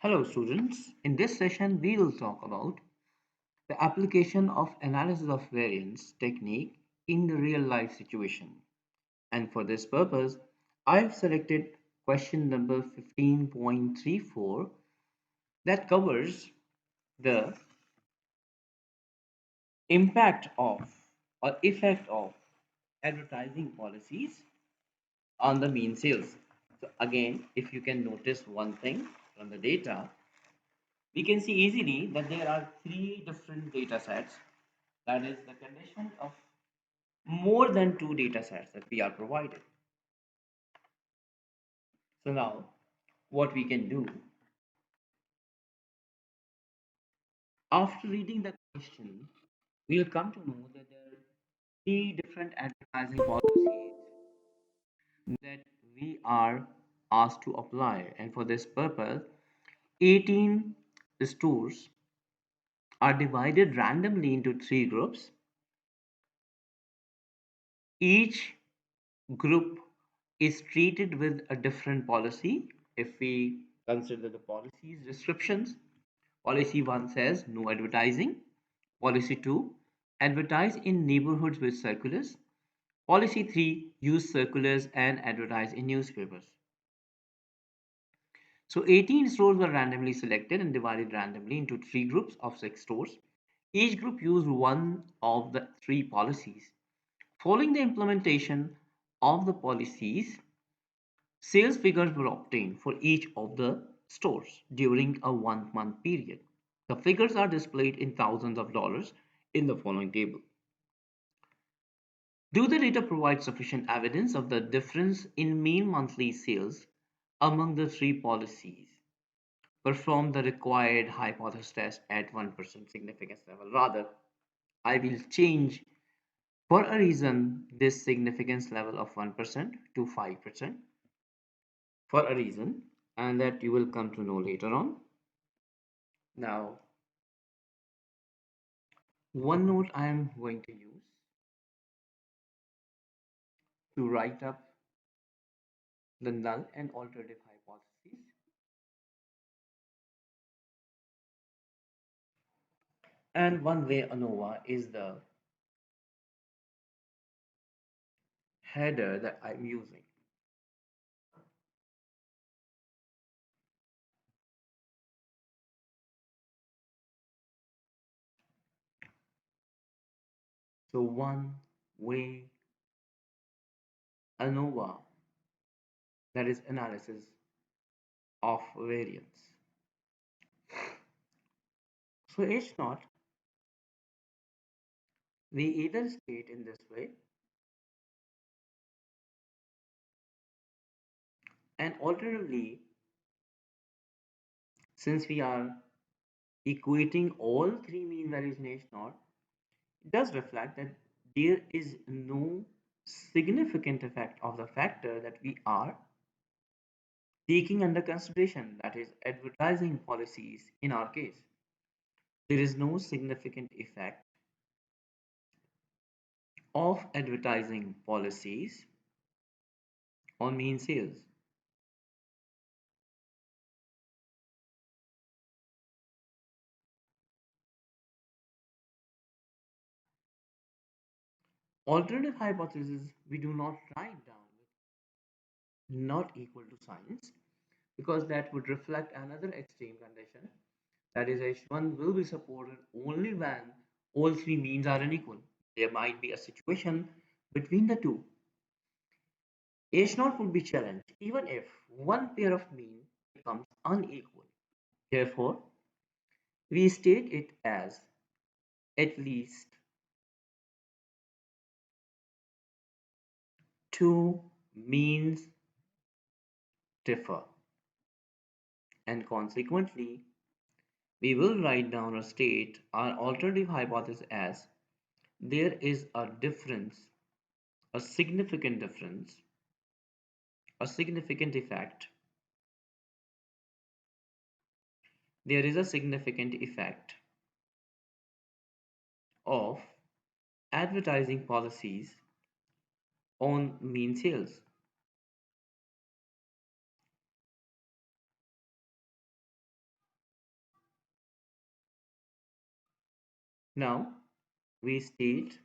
Hello students, in this session we will talk about the application of analysis of variance technique in the real life situation. And for this purpose, I've selected question number 15.34 that covers the impact of or effect of advertising policies on the mean sales. So again, if you can notice one thing from the data, we can see easily that there are three different data sets. That is the condition of more than two data sets that we are provided. So now what we can do after reading the question, we'll come to know that there are three different advertising policies that we are asked to apply, and for this purpose 18 stores are divided randomly into three groups. Each group is treated with a different policy. If we consider the policies descriptions, policy 1 says no advertising. Policy 2, advertise in neighborhoods with circulars. Policy 3, use circulars and advertise in newspapers. So 18 stores were randomly selected and divided randomly into three groups of 6 stores. Each group used one of the three policies. Following the implementation of the policies, sales figures were obtained for each of the stores during a 1 month period. The figures are displayed in thousands of dollars in the following table. Do the data provide sufficient evidence of the difference in mean monthly sales among the three policies? Perform the required hypothesis test at 1% significance level. Rather, I will change for a reason this significance level of 1% to 5% for a reason, and that you will come to know later on. Now, one note I am going to use to write up the null and alternative hypotheses, and one way ANOVA is the header that I'm using. So one way ANOVA, that is analysis of variance. So H naught we either state in this way, and alternatively, since we are equating all three mean values in H naught, it does reflect that there is no significant effect of the factor that we are taking under consideration, that is advertising policies in our case. There is no significant effect of advertising policies on mean sales. Alternative hypothesis we do not write down with not equal to signs, because that would reflect another extreme condition, that is H1 will be supported only when all three means are unequal. There might be a situation between the two. H0 would be challenged even if one pair of mean becomes unequal. Therefore, we state it as at least two means differ, and consequently we will write down or state our alternative hypothesis as there is a difference, a significant difference, a significant effect. There is a significant effect of advertising policies on mean sales. Now we state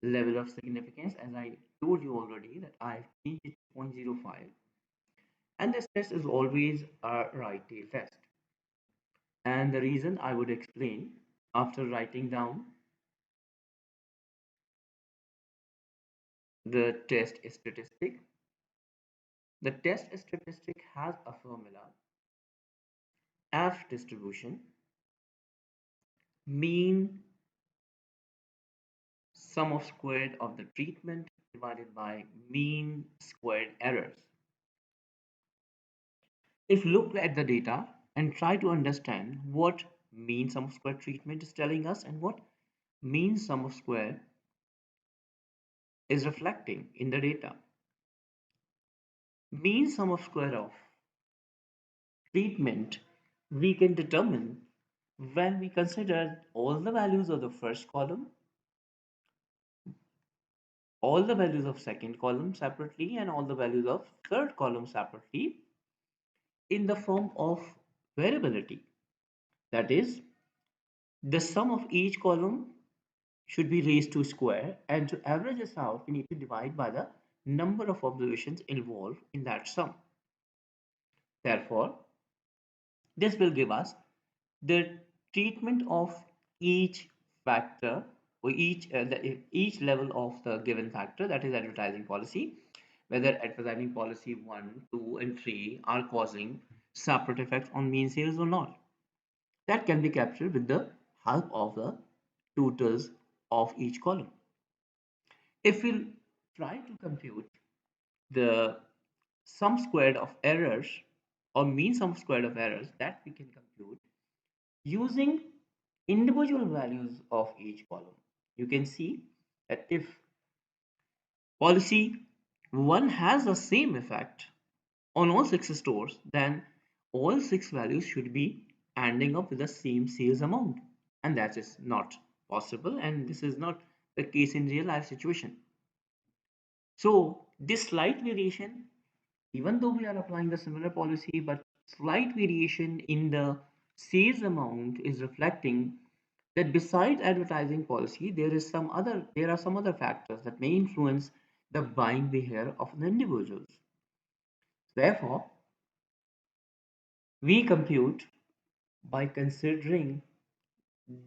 level of significance. As I told you already that I've changed it to 0.05, and this test is always a right tail test. And the reason I would explain after writing down the test statistic. The test statistic has a formula: F distribution, mean sum of squared of the treatment divided by mean squared errors. If look at the data and try to understand what mean sum of square treatment is telling us and what mean sum of square is reflecting in the data. Mean sum of square of treatment we can determine when we consider all the values of the first column, all the values of second column separately, and all the values of third column separately in the form of variability. That is, the sum of each column should be raised to square, and to average this out we need to divide by the number of observations involved in that sum. Therefore, this will give us the treatment of each factor or each level of the given factor, that is advertising policy, whether advertising policy 1, 2 and 3 are causing separate effects on mean sales or not. That can be captured with the help of the totals of each column. If we try to compute the sum squared of errors or mean sum squared of errors, that we can compute using individual values of each column. You can see that if policy 1 has the same effect on all 6 stores, then all 6 values should be ending up with the same sales amount. And that is not possible, and this is not the case in real life situation. So this slight variation, even though we are applying the similar policy, but slight variation in the sales amount is reflecting that besides advertising policy, there are some other factors that may influence the buying behavior of the individuals. Therefore, we compute by considering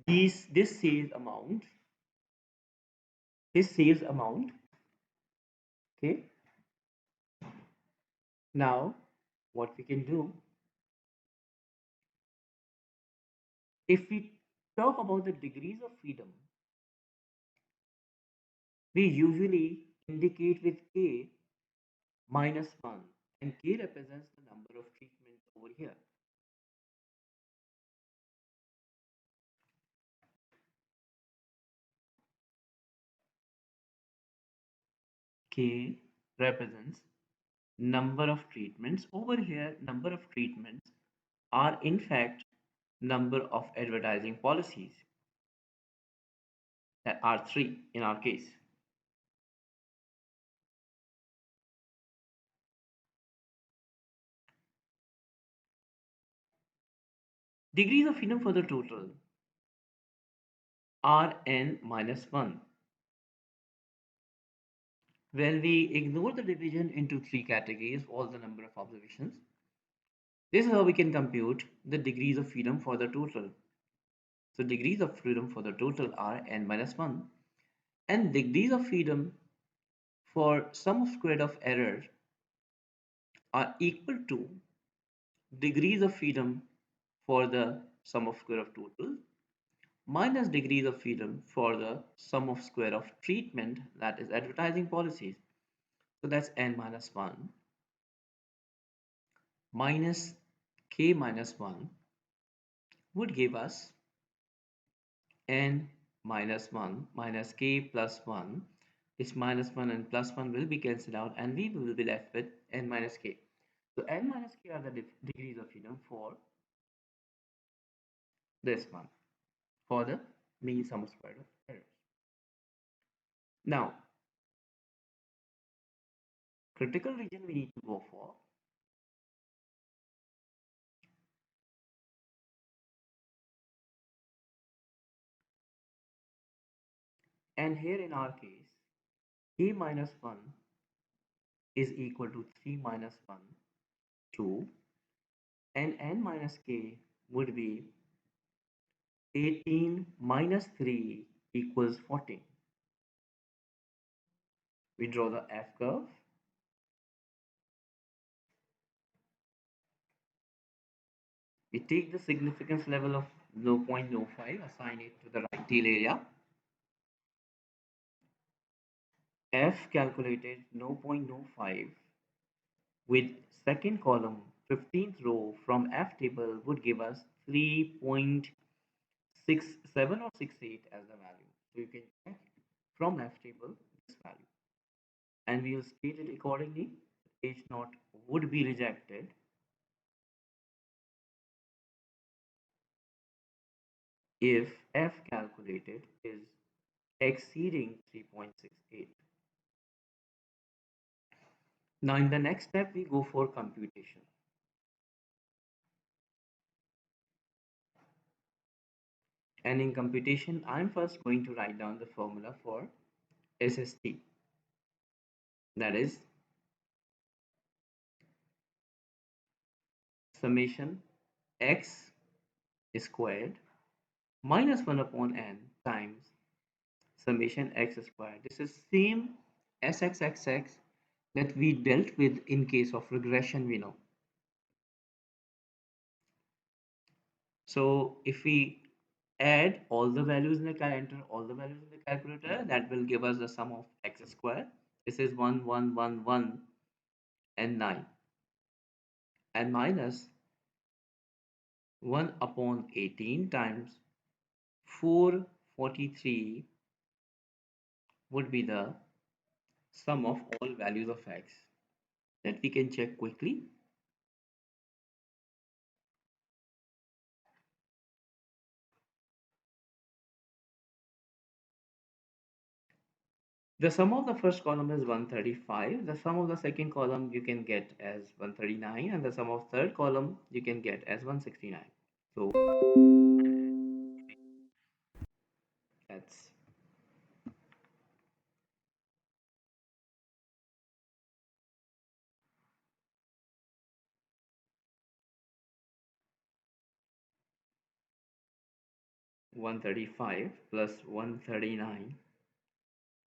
this sales amount. Okay. Now, what we can do, if we talk about the degrees of freedom, we usually indicate with K minus 1, and K represents the number of treatments over here. K represents number of treatments. Over here, number of treatments are in fact number of advertising policies, that are 3 in our case. Degrees of freedom for the total are n minus 1. When we ignore the division into 3 categories, all the number of observations, this is how we can compute the degrees of freedom for the total. So degrees of freedom for the total are n minus 1, and degrees of freedom for sum of squared of error are equal to degrees of freedom for the sum of square of total minus degrees of freedom for the sum of square of treatment, that is advertising policies. So that's n minus 1 minus k minus 1 would give us n minus 1 minus k plus 1. This minus 1 and plus 1 will be cancelled out, and we will be left with n minus k. So n minus k are the degrees of freedom for this one, for the mean sum squared of errors. Now, critical region we need to go for And here in our case, k minus 1 is equal to 3 minus 1, 2, and n minus k would be 18 minus 3 equals 14. We draw the F curve. We take the significance level of 0.05, assign it to the right tail area. F calculated 0.05 with second column 15th row from F table would give us 3.67 or 68 as the value. So you can check from F table this value, and we will state it accordingly. H naught would be rejected if F calculated is exceeding 3.68. Now in the next step we go for computation. And in computation I'm first going to write down the formula for SST. That is summation x squared minus 1 upon n times summation x squared. This is same SXXX that we dealt with in case of regression, we know. So if we add all the values in the calculator, all the values in the calculator, that will give us the sum of x squared. This is 1, 1, 1, 1 and 9, and minus 1 upon 18 times 443 would be the sum of all values of x that we can check quickly. The sum of the first column is 135. The sum of the second column you can get as 139, and the sum of third column you can get as 169. So that's 135 plus 139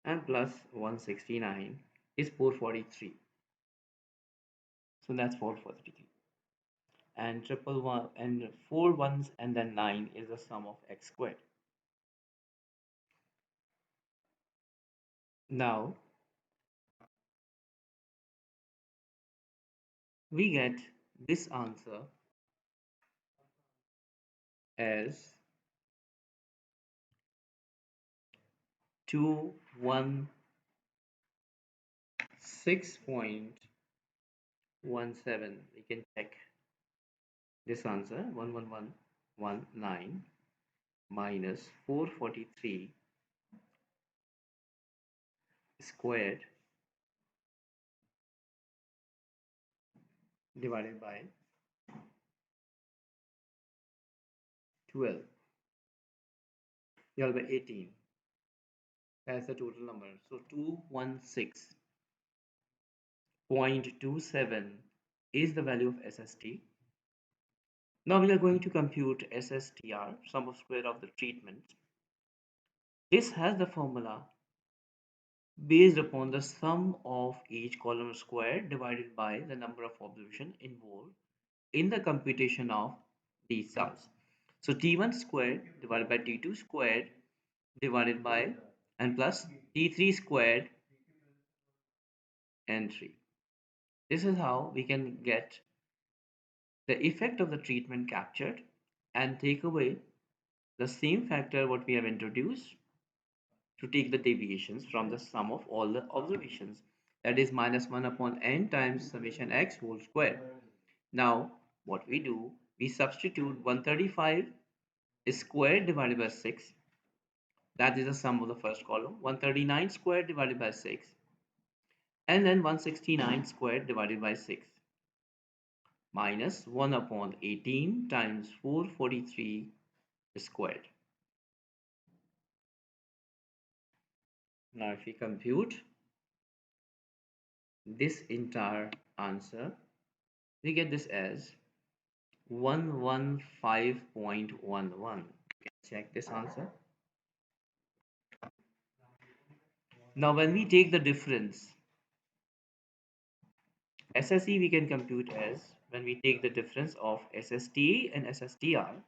and plus 169 is 443. So that's 443. And triple one and four ones and then 9 is the sum of x squared. Now we get this answer as 216.17. We can check this answer. 11119 minus 443 squared divided by 12 divided by 18. That's the total number. So 216.27 is the value of SST. Now we are going to compute SSTR, sum of square of the treatment. This has the formula based upon the sum of each column squared divided by the number of observations involved in the computation of these sums. So T1 squared divided by T2 squared divided by and plus T3 squared and 3. This is how we can get the effect of the treatment captured and take away the same factor what we have introduced to take the deviations from the sum of all the observations, that is minus 1 upon n times summation x whole square. Now what we do, we substitute 135 squared divided by 6, that is the sum of the first column, 139 squared divided by 6, and then 169 squared divided by 6 minus 1 upon 18 times 443 squared. Now, if we compute this entire answer, we get this as 115.11. Check this answer. Now, when we take the difference, SSE we can compute as when we take the difference of SSTA and SSTR,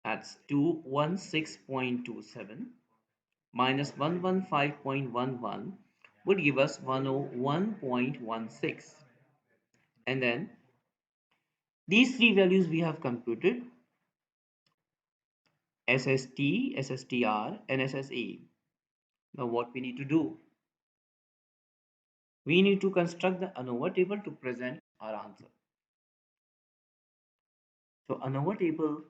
that's 216.27 minus 115.11 would give us 101.16. And then these three values we have computed, SST, SSTR, and SSA. Now what we need to do? We need to construct the ANOVA table to present our answer. So ANOVA table,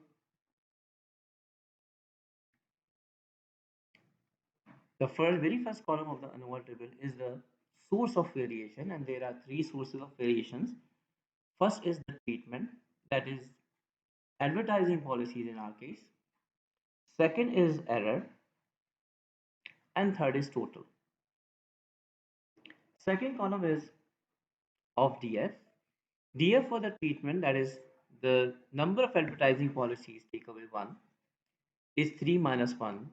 the very first column of the ANOVA table is the source of variation, and there are three sources of variations. First is the treatment, that is advertising policies in our case. Second is error, and third is total. Second column is of DF. DF for the treatment, that is the number of advertising policies, take away 1, is 3 minus 1,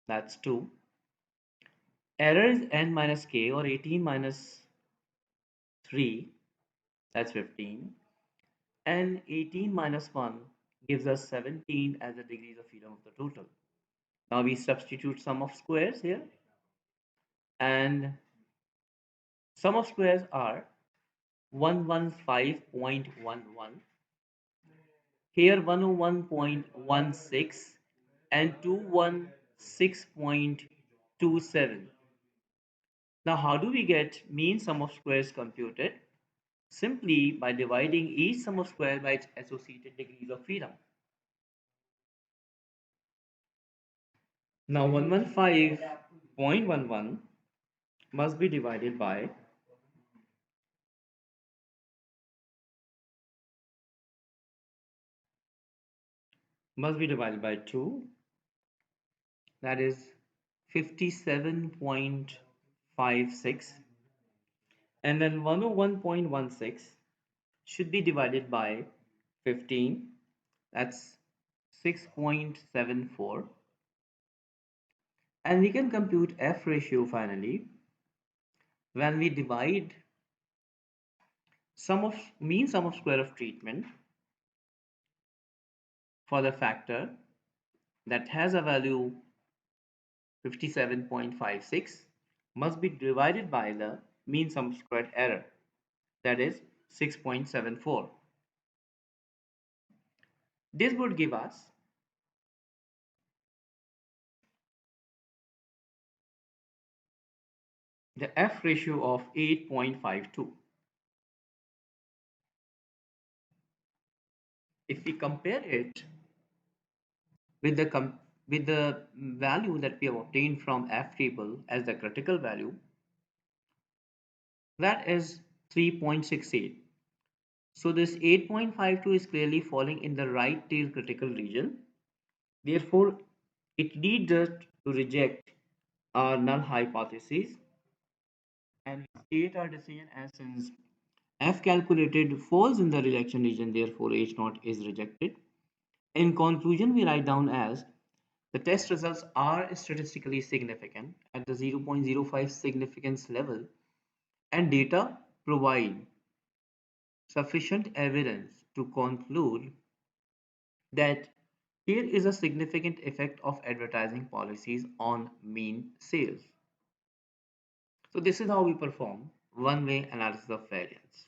that's 2. Error is n minus k, or 18 minus 3, that's 15. And 18 minus 1 gives us 17 as the degrees of freedom of the total. Now we substitute sum of squares here, and sum of squares are 115.11, here 101.16, and 216.27. Now how do we get mean sum of squares computed? Simply by dividing each sum of square by its associated degrees of freedom. Now 115.11 must be divided by must be divided by 2, that is 57.56, and then 101.16 should be divided by 15, that's 6.74, and we can compute F ratio finally when we divide mean sum of square of treatment for the factor that has a value 57.56 must be divided by the mean sum squared error, that is 6.74. This would give us the F ratio of 8.52. If we compare it with the value that we have obtained from F table as the critical value, that is 3.68. So this 8.52 is clearly falling in the right tail critical region. Therefore, it leads us to reject our null hypothesis and state our decision as since F calculated falls in the rejection region, therefore H naught is rejected. In conclusion, we write down as the test results are statistically significant at the 0.05 significance level, and data provide sufficient evidence to conclude that here is a significant effect of advertising policies on mean sales. So this is how we perform one-way analysis of variance.